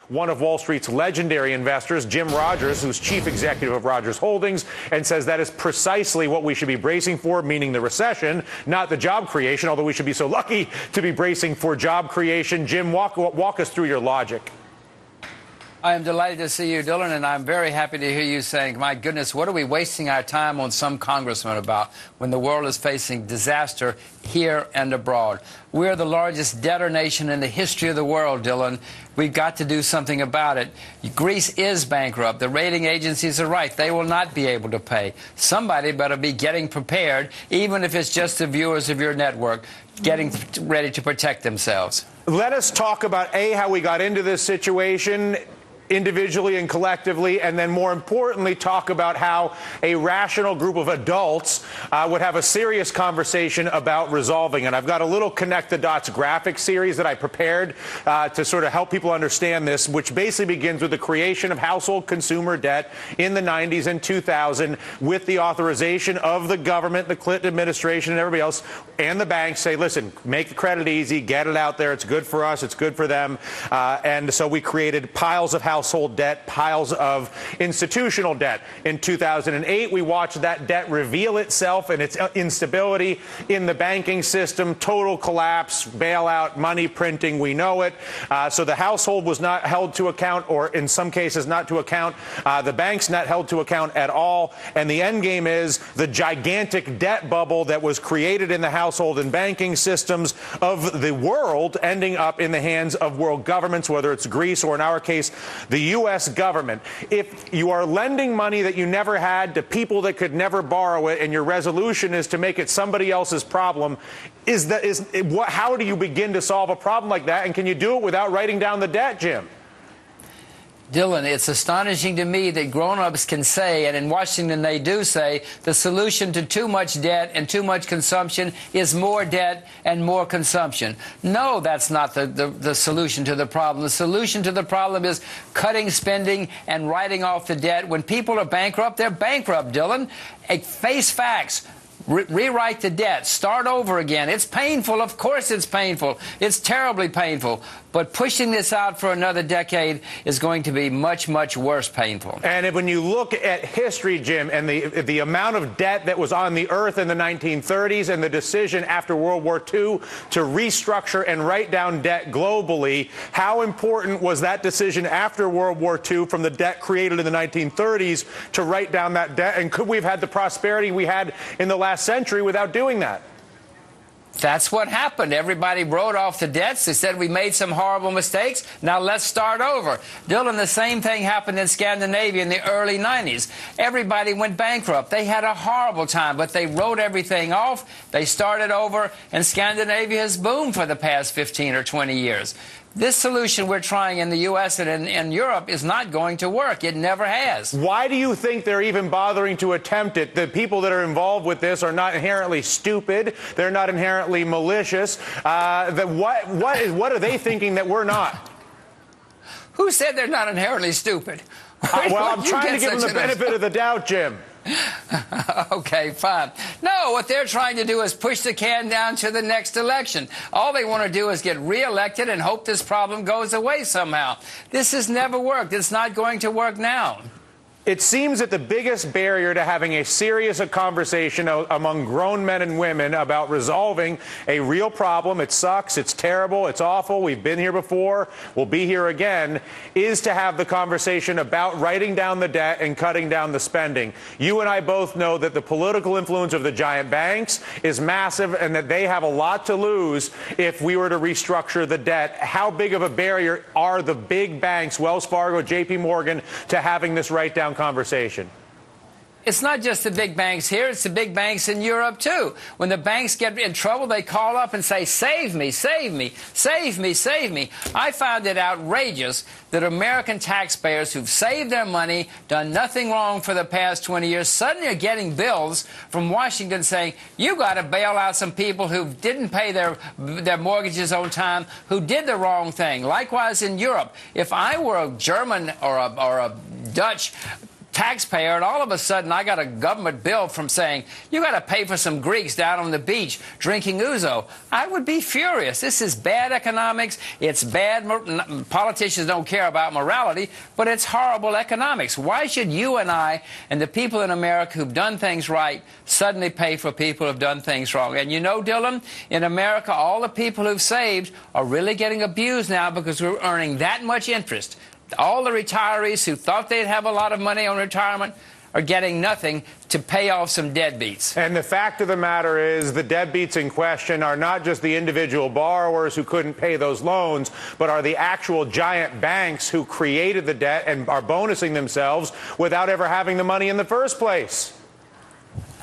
One of Wall Street's legendary investors, Jim Rogers, who's chief executive of Rogers Holdings, and says that is precisely what we should be bracing for, meaning the recession, not the job creation, although we should be so lucky to be bracing for job creation. Jim, walk us through your logic. I am delighted to see you, Dylan, and I'm very happy to hear you saying, my goodness, what are we wasting our time on some congressman about when the world is facing disaster here and abroad? We're the largest debtor nation in the history of the world, Dylan. We've got to do something about it. Greece is bankrupt. The rating agencies are right. They will not be able to pay. Somebody better be getting prepared, even if it's just the viewers of your network, getting ready to protect themselves. Let us talk about, A, how we got into this situation, individually and collectively, and then more importantly talk about how a rational group of adults would have a serious conversation about resolving it. I've got a little connect the dots graphic series that I prepared to sort of help people understand this, which basically begins with the creation of household consumer debt in the 90s and 2000 with the authorization of the government, the Clinton administration and everybody else, and the banks say, listen, make the credit easy, get it out there, it's good for us, it's good for them. And so we created piles of household debt, piles of institutional debt. In 2008, we watched that debt reveal itself and its instability in the banking system, total collapse, bailout, money printing, we know it. So the household was not held to account, or in some cases not to account. The banks not held to account at all. And the end game is the gigantic debt bubble that was created in the household and banking systems of the world ending up in the hands of world governments, whether it's Greece or in our case, the U.S. government. If you are lending money that you never had to people that could never borrow it, and your resolution is to make it somebody else's problem, how do you begin to solve a problem like that? And can you do it without writing down the debt, Jim? Dylan, it's astonishing to me that grown-ups can say, and in Washington they do say, the solution to too much debt and too much consumption is more debt and more consumption. No, that's not the solution to the problem. The solution to the problem is cutting spending and writing off the debt. When people are bankrupt, they're bankrupt, Dylan. Face facts. Rewrite the debt. Start over again. It's painful. Of course it's painful. It's terribly painful. But pushing this out for another decade is going to be much, much worse painful. And when you look at history, Jim, and the amount of debt that was on the earth in the 1930s and the decision after World War II to restructure and write down debt globally, how important was that decision after World War II from the debt created in the 1930s to write down that debt? And could we have had the prosperity we had in the last century without doing that? That's what happened. Everybody wrote off the debts. They said we made some horrible mistakes. Now let's start over. Dylan, the same thing happened in Scandinavia in the early 90s. Everybody went bankrupt. They had a horrible time, but they wrote everything off. They started over, and Scandinavia has boomed for the past 15 or 20 years. This solution we're trying in the U.S. and in Europe is not going to work. It never has. Why do you think they're even bothering to attempt it? The people that are involved with this are not inherently stupid. They're not inherently malicious. What are they thinking that we're not? Who said they're not inherently stupid? Well, I'm trying to give them the benefit of the doubt, Jim. Okay, fine. No, what they're trying to do is push the can down to the next election. All they want to do is get reelected and hope this problem goes away somehow. This has never worked. It's not going to work now. It seems that the biggest barrier to having a serious conversation among grown men and women about resolving a real problem, it sucks, it's terrible, it's awful, we've been here before, we'll be here again, is to have the conversation about writing down the debt and cutting down the spending. You and I both know that the political influence of the giant banks is massive and that they have a lot to lose if we were to restructure the debt. How big of a barrier are the big banks, Wells Fargo, JP Morgan, to having this write-down conversation? It's not just the big banks here, it's the big banks in Europe, too. When the banks get in trouble, they call up and say, save me, save me, save me, save me. I found it outrageous that American taxpayers who've saved their money, done nothing wrong for the past 20 years, suddenly are getting bills from Washington saying, you got to bail out some people who didn't pay their mortgages on time, who did the wrong thing. Likewise in Europe. If I were a German or a Dutch taxpayer, and all of a sudden I got a government bill from saying, you got to pay for some Greeks down on the beach drinking ouzo, I would be furious. This is bad economics. It's bad. Politicians don't care about morality, but it's horrible economics. Why should you and I and the people in America who've done things right suddenly pay for people who've done things wrong? And you know, Dylan, in America, all the people who've saved are really getting abused now because we're earning that much interest. All the retirees who thought they'd have a lot of money on retirement are getting nothing to pay off some deadbeats. And the fact of the matter is the deadbeats in question are not just the individual borrowers who couldn't pay those loans, but are the actual giant banks who created the debt and are bonusing themselves without ever having the money in the first place.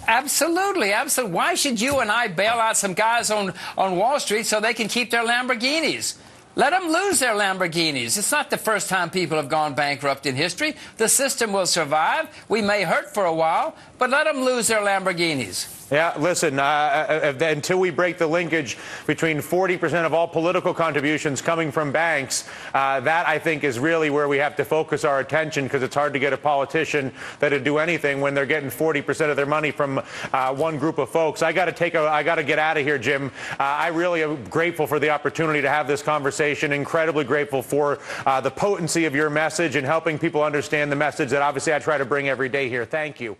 Absolutely, absolutely. Why should you and I bail out some guys on Wall Street so they can keep their Lamborghinis? Let them lose their Lamborghinis. It's not the first time people have gone bankrupt in history. The system will survive. We may hurt for a while, but let them lose their Lamborghinis. Yeah, listen, until we break the linkage between 40% of all political contributions coming from banks, that, I think, is really where we have to focus our attention, because it's hard to get a politician that'd do anything when they're getting 40% of their money from one group of folks. I got to get out of here, Jim. I really am grateful for the opportunity to have this conversation, incredibly grateful for the potency of your message and helping people understand the message that obviously I try to bring every day here. Thank you.